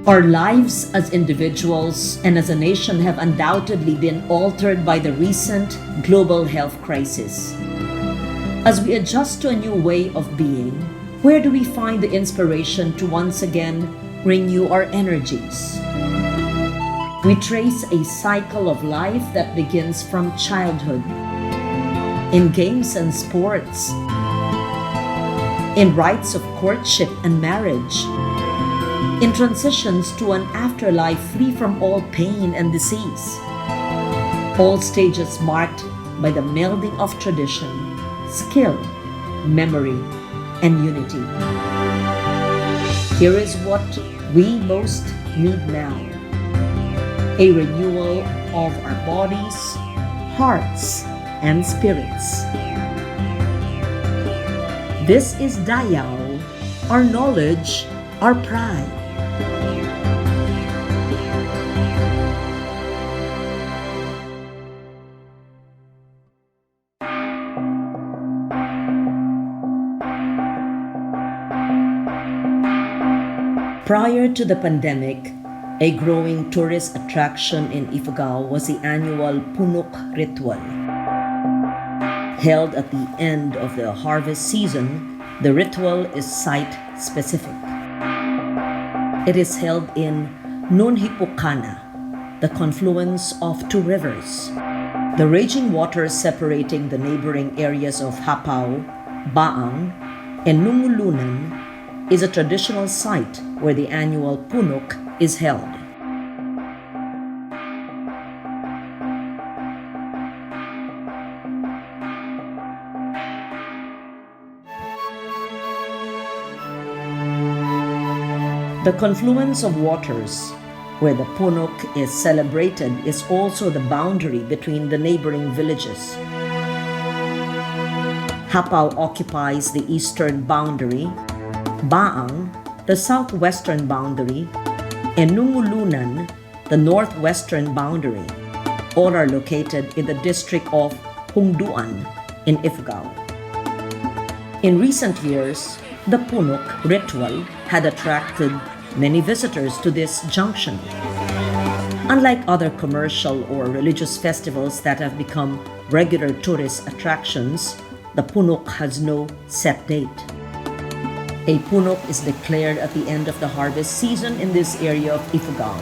Our lives as individuals and as a nation have undoubtedly been altered by the recent global health crisis. As we adjust to a new way of being, where do we find the inspiration to once again renew our energies? We trace a cycle of life that begins from childhood, in games and sports, in rites of courtship and marriage, in transitions to an afterlife free from all pain and disease. All stages marked by the melding of tradition, skill, memory, and unity. Here is what we most need now: a renewal of our bodies, hearts, and spirits. This is Dayaw, our knowledge, our pride. Prior to the pandemic, a growing tourist attraction in Ipugaw was the annual Punnuk ritual. Held at the end of the harvest season, the ritual is site-specific. It is held in Nunhipukana, the confluence of two rivers. The raging waters separating the neighboring areas of Hapao, Baang, and Nungulunan is a traditional site where the annual Punnuk is held. The confluence of waters where the Punnuk is celebrated is also the boundary between the neighboring villages. Hapao occupies the eastern boundary, Baang, the southwestern boundary, and Nungulunan, the northwestern boundary. All are located in the district of Hungduan in Ifugaw. In recent years, the Punnuk ritual had attracted many visitors to this junction. Unlike other commercial or religious festivals that have become regular tourist attractions, the Punnuk has no set date. A Punnuk is declared at the end of the harvest season in this area of Ifugaw,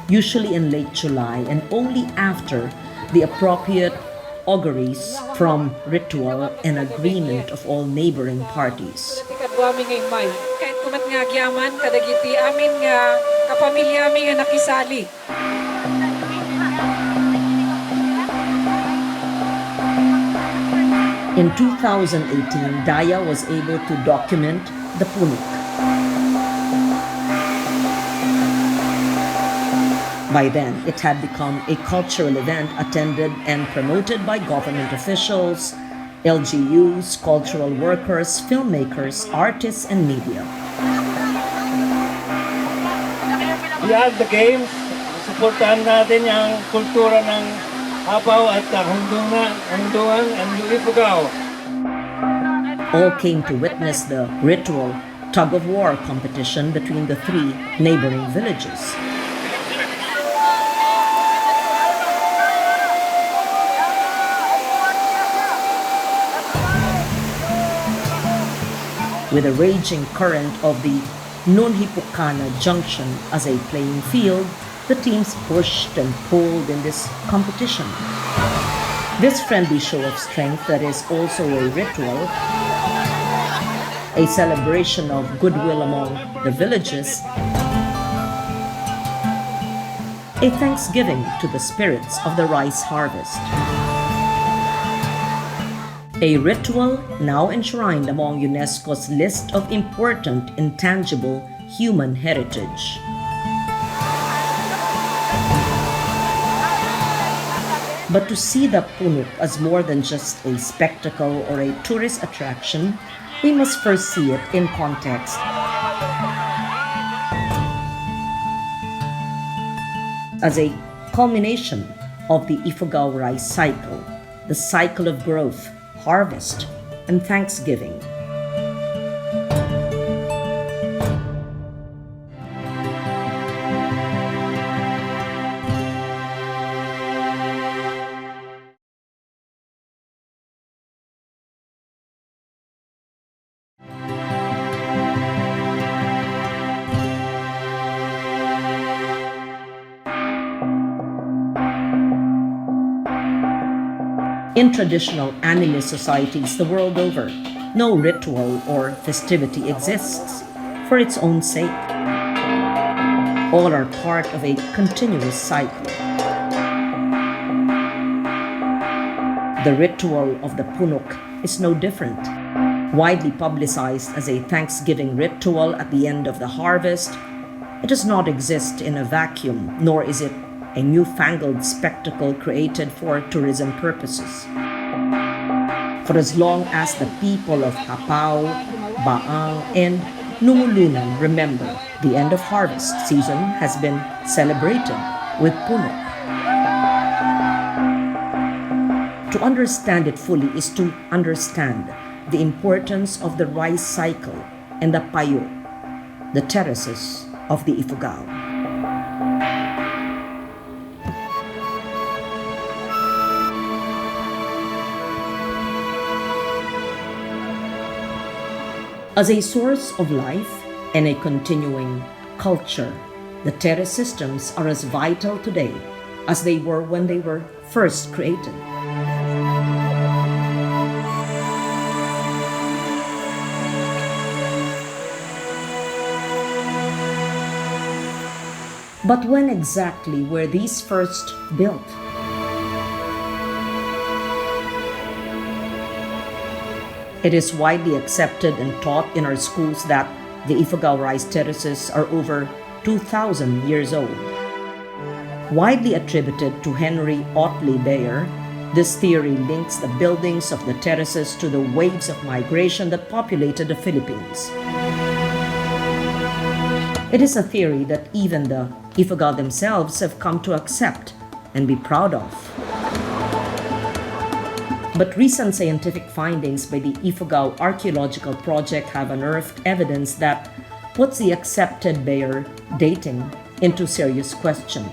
usually in late July, and only after the appropriate auguries from ritual and agreement of all neighboring parties. Kahit kumat nga gyaman, kadagiti amin nga kapamilya amin nga nakisali. In 2018, Dayaw was able to document the Punnuk. By then, it had become a cultural event attended and promoted by government officials, LGUs, cultural workers, filmmakers, artists, and media. Beyond the games, suportahan natin yung kultura ng Hapao at Hungduan and Ipugaw. All came to witness the ritual tug-of-war competition between the three neighboring villages. With a raging current of the Nunhipukana Junction as a playing field, the teams pushed and pulled in this competition. This friendly show of strength that is also a ritual, a celebration of goodwill among the villages, a thanksgiving to the spirits of the rice harvest. A ritual now enshrined among UNESCO's list of important intangible human heritage. But to see the Punnuk as more than just a spectacle or a tourist attraction, we must first see it in context. As a culmination of the Ifugaw rice cycle, the cycle of growth, harvest, and thanksgiving. In traditional animist societies the world over, no ritual or festivity exists for its own sake. All are part of a continuous cycle. The ritual of the Punnuk is no different. Widely publicized as a Thanksgiving ritual at the end of the harvest, it does not exist in a vacuum, nor is it a newfangled spectacle created for tourism purposes. For as long as the people of Hapao, Baang, and Numulunan remember, the end of harvest season has been celebrated with Punnuk. To understand it fully is to understand the importance of the rice cycle and the payo, the terraces of the Ipugaw. As a source of life and a continuing culture, the terrace systems are as vital today as they were when they were first created. But when exactly were these first built? It is widely accepted and taught in our schools that the Ipugaw rice terraces are over 2,000 years old. Widely attributed to Henry Otley Beyer, this theory links the buildings of the terraces to the waves of migration that populated the Philippines. It is a theory that even the Ipugaw themselves have come to accept and be proud of. But recent scientific findings by the Ipugaw Archaeological Project have unearthed evidence that puts the accepted Beyer dating into serious question.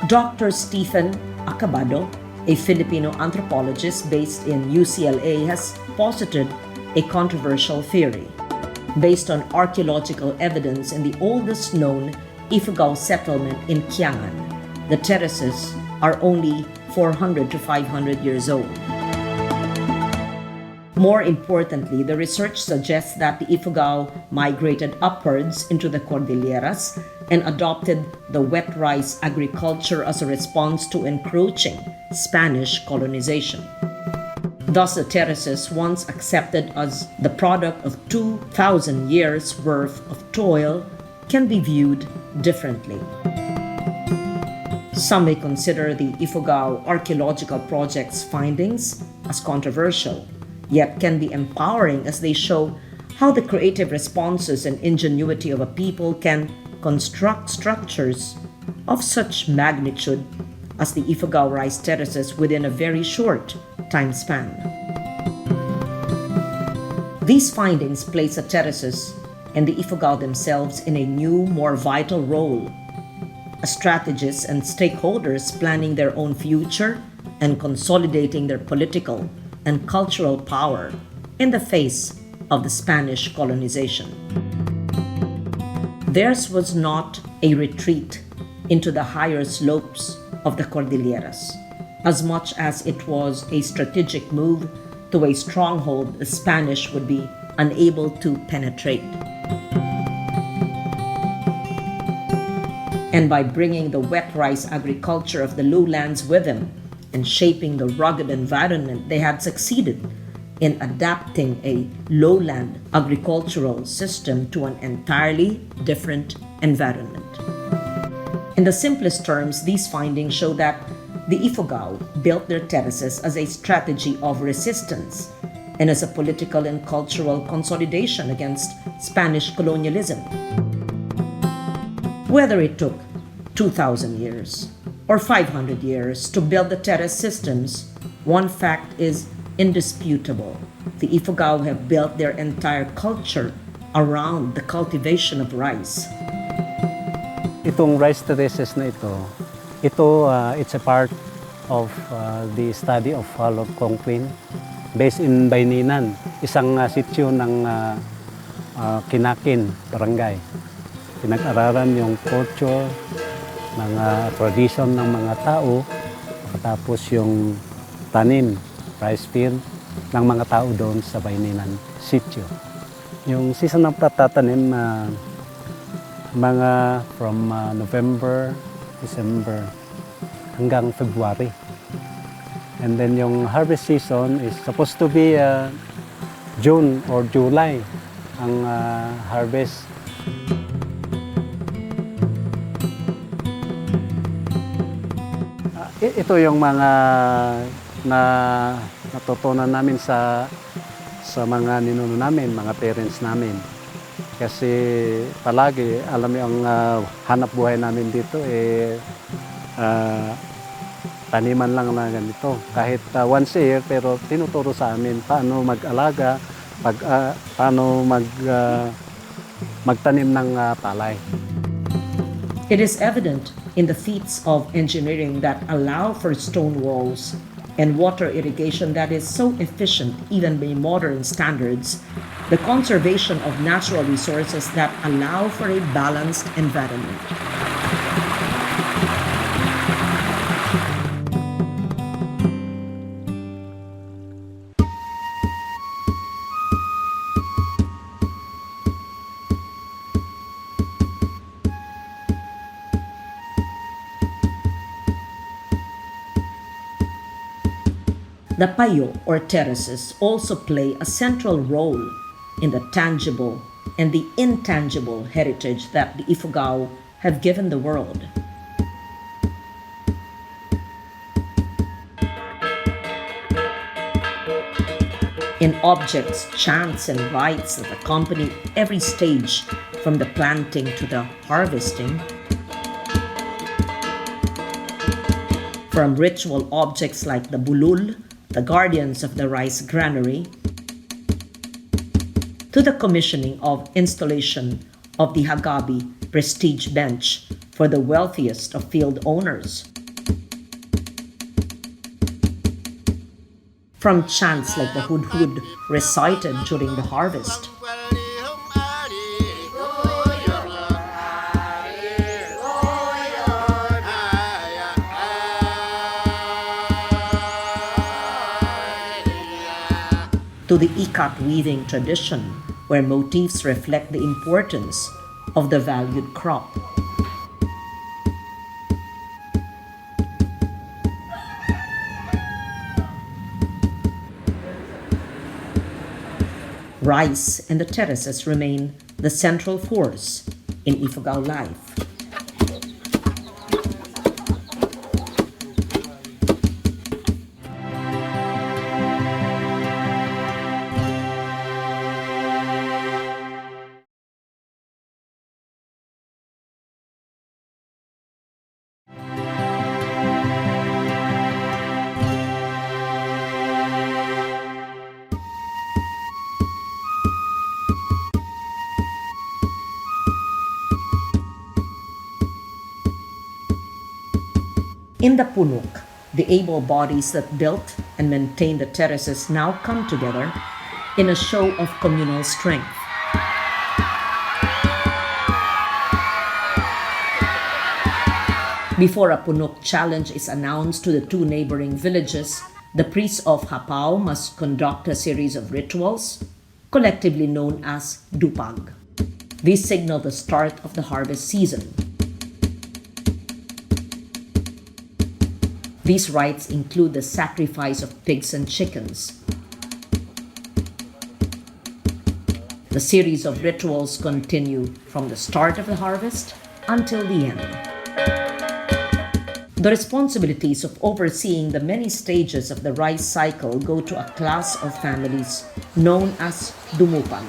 Dr. Stephen Acabado, a Filipino anthropologist based in UCLA, has posited a controversial theory. Based on archaeological evidence in the oldest known Ipugaw settlement in Kiangan, the terraces are only 400 to 500 years old. More importantly, the research suggests that the Ipugaw migrated upwards into the Cordilleras and adopted the wet rice agriculture as a response to encroaching Spanish colonization. Thus, the terraces, once accepted as the product of 2,000 years' worth of toil, can be viewed differently. Some may consider the Ipugaw Archaeological Project's findings as controversial, yet can be empowering as they show how the creative responses and ingenuity of a people can construct structures of such magnitude as the Ipugaw rice terraces within a very short time span. These findings place the terraces and the Ipugaw themselves in a new, more vital role as strategists and stakeholders planning their own future and consolidating their political and cultural power in the face of the Spanish colonization. Theirs was not a retreat into the higher slopes of the Cordilleras, as much as it was a strategic move to a stronghold the Spanish would be unable to penetrate. And by bringing the wet rice agriculture of the lowlands with them and shaping the rugged environment, they had succeeded in adapting a lowland agricultural system to an entirely different environment. In the simplest terms, these findings show that the Ipugaw built their terraces as a strategy of resistance and as a political and cultural consolidation against Spanish colonialism. Whether it took 2,000 years or 500 years to build the terrace systems, one fact is indisputable. The Ipugaw have built their entire culture around the cultivation of rice. Itong rice terraces na ito, it's a part of the study of Algonquin based in Bayninan, isang sitio ng Kinakin, barangay. Pinag-aralan yung culture, mga tradition ng mga tao, tapos yung tanim, rice field ng mga tao doon sa Bayninan sitio. Yung season ng pagtatanim, mga from November, December hanggang February. And then yung harvest season is supposed to be June or July ang harvest. Ito yung mga natutunan namin sa mga ninuno namin, mga parents namin. Kasi palagi, alam mo, ang hanap buhay namin dito taniman lang na ganito. Kahit once a year, pero tinuturo sa amin paano mag-alaga, paano magtanim ng palay. It is evident in the feats of engineering that allow for stone walls and water irrigation that is so efficient even by modern standards, the conservation of natural resources that allow for a balanced environment. The payo or terraces also play a central role in the tangible and the intangible heritage that the Ipugaw have given the world. In objects, chants, and rites that accompany every stage from the planting to the harvesting, from ritual objects like the bulul, the guardians of the rice granary, to the commissioning of installation of the Hagabi prestige bench for the wealthiest of field owners. From chants like the hudhud recited during the harvest, to the ikat weaving tradition, where motifs reflect the importance of the valued crop. Rice and the terraces remain the central force in Ipugaw life. In the Punnuk, the able bodies that built and maintained the terraces now come together in a show of communal strength. Before a Punnuk challenge is announced to the two neighboring villages, the priests of Hapao must conduct a series of rituals, collectively known as dupag. These signal the start of the harvest season. These rites include the sacrifice of pigs and chickens. The series of rituals continue from the start of the harvest until the end. The responsibilities of overseeing the many stages of the rice cycle go to a class of families known as dumupag.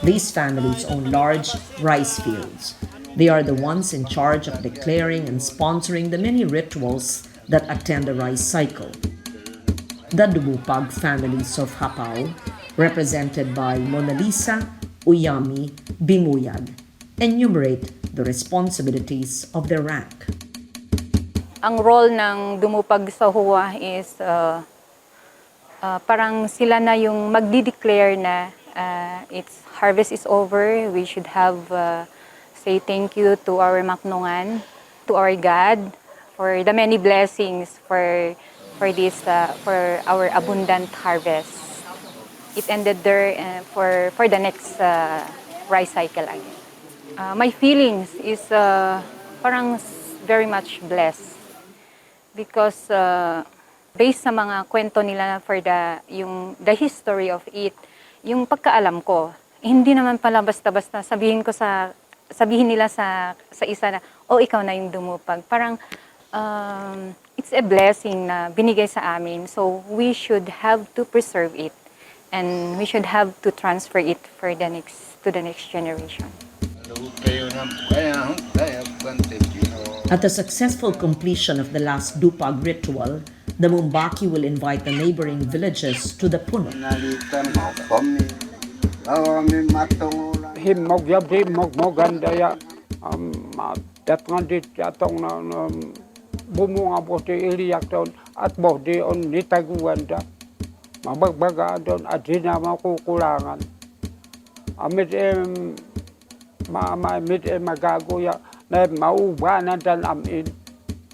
These families own large rice fields. They are the ones in charge of declaring and sponsoring the many rituals that attend the rice cycle. The dumupag families of Hapao, represented by Mona Lisa, Uyami, Bimuyag, enumerate the responsibilities of their rank. Ang role ng dumupag sa huwa is parang sila na yung magdi-declare na its harvest is over. We should have say thank you to our maknungan to our God for the many blessings for our abundant harvest. It ended there for the next rice cycle again. My feelings is parang very much blessed because based sa mga kwento nila for the history of it, yung pagkaalam ko, hindi naman pala basta-basta sabihin nila sa isa na, oh, ikaw na yung dumupag. Parang it's a blessing na binigay sa amin. So we should have to preserve it and we should have to transfer it to the next generation. At the successful completion of the last Dupag ritual, the Mumbaki will invite the neighboring villages to the Punnuk. Magandaya datngandit atong na bumunga po ti iliyak doon at mo di on nitaguanda mabagbaga doon at di na makukulangan amit magagoya na maubanan dan amin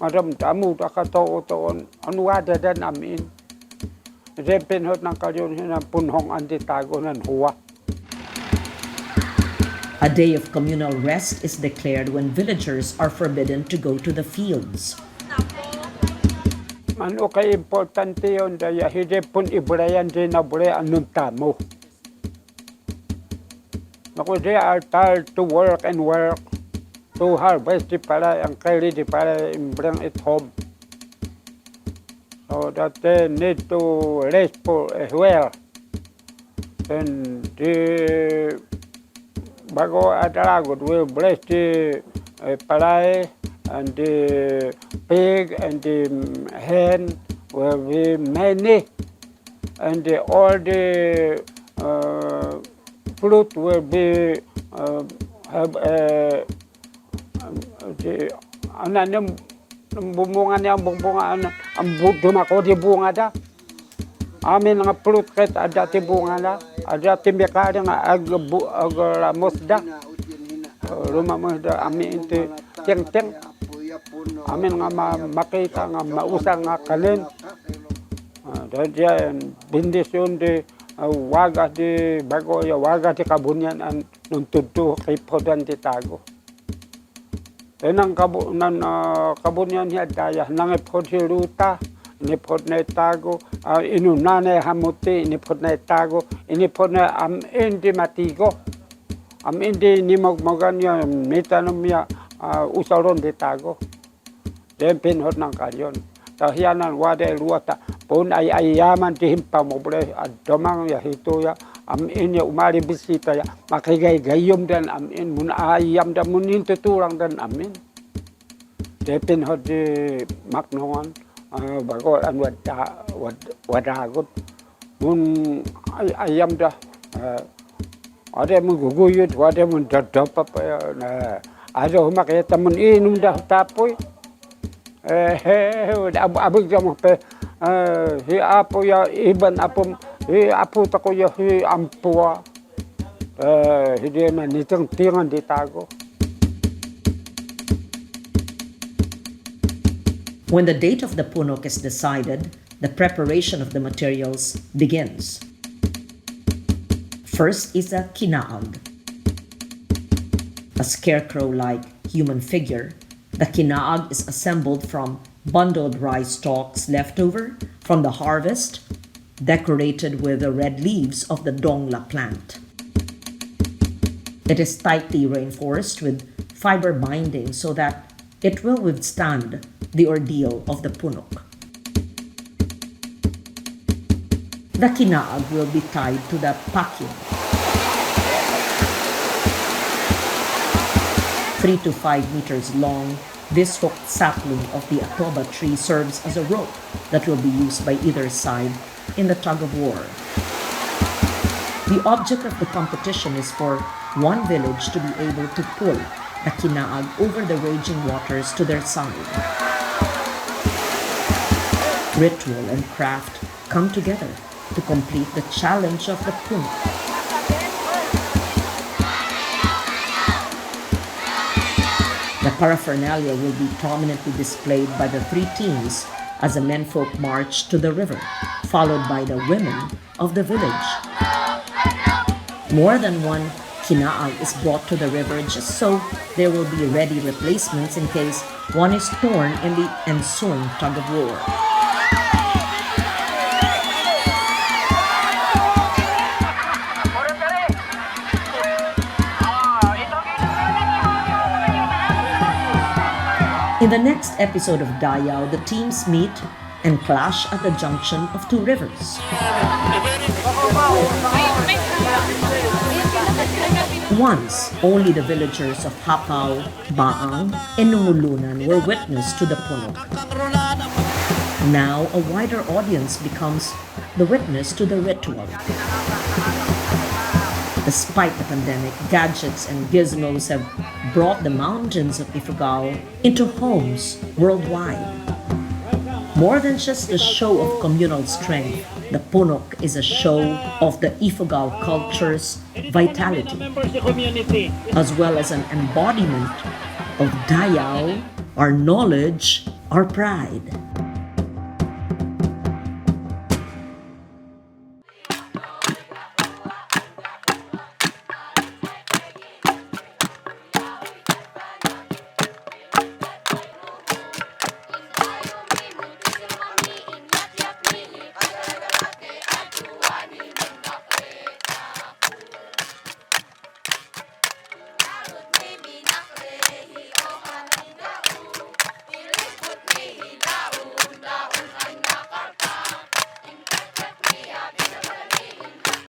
maramdamu ta katoo-toon anwada dan amin pinhot ng kalyon ng punhong antitago ng huwa. A day of communal rest is declared when villagers are forbidden to go to the fields. Ano kay importante yun daya hindi pun ibrayan din na bure anong tamo. Naku, they are tired to work and work, to harvest di para ang kaili di para bring it home. So that they need to rest for as well. And the bago ataragot will bless the palay and the pig and the hen will be many and all the fruit will be have the anong bumunga niya ang dumako di bunga da amin nga fruit ket ada ti bunga na ada ti mekada nga ag ramos da rumamos da amin ti teng amin nga makita nga mausang nga kalen dadyan bendisyon di waga di bago ya waga ti kabunyan an nuntutu kay podan ti tago tenang kabunyan hiya daya nang ipod si ruta inipod na itago inunana hamuti inipod na itago inipod na indi matigo indi nimogmogan ya mitanong ya usaron di tago den pinhot ng kalyon tahiyanan wade luata pun ay ayaman ti himpa mo bre adomang ya hito ya ya umari bisita ya makigay gayom dan mun ayam dan mun tuturang dan den pinhot di maknongan bago an wadagot mun ayam dah ada mun guguyut ada mun dadap na ada makita mun inum dah tapoy abog mo pe hi apo ya iban apom hi apo tako ya hi ampua hindi man nitong tingan ditago. When the date of the Punnuk is decided, the preparation of the materials begins. First is a kinaag, a scarecrow-like human figure. The kinaag is assembled from bundled rice stalks left over from the harvest, decorated with the red leaves of the dongla plant. It is tightly reinforced with fiber binding so that it will withstand the ordeal of the Punnuk. The kinaag will be tied to the pakyo. 3 to 5 meters long, this hooked sapling of the atoba tree serves as a rope that will be used by either side in the tug of war. The object of the competition is for one village to be able to pull the kinaag over the raging waters to their side. Ritual and craft come together to complete the challenge of the Punnuk. The paraphernalia will be prominently displayed by the three teams as the menfolk march to the river, followed by the women of the village. More than one kinaag is brought to the river just so there will be ready replacements in case one is torn in the ensuing tug-of-war. In the next episode of Dayaw, the teams meet and clash at the junction of two rivers. Once, only the villagers of Hapaw, Baang, and Nungulunan were witness to the Punnuk. Now, a wider audience becomes the witness to the ritual. Despite the pandemic, gadgets and gizmos have brought the mountains of Ipugaw into homes worldwide. More than just a show of communal strength, the Punnuk is a show of the Ipugaw culture's vitality, as well as an embodiment of Dayaw, our knowledge, our pride.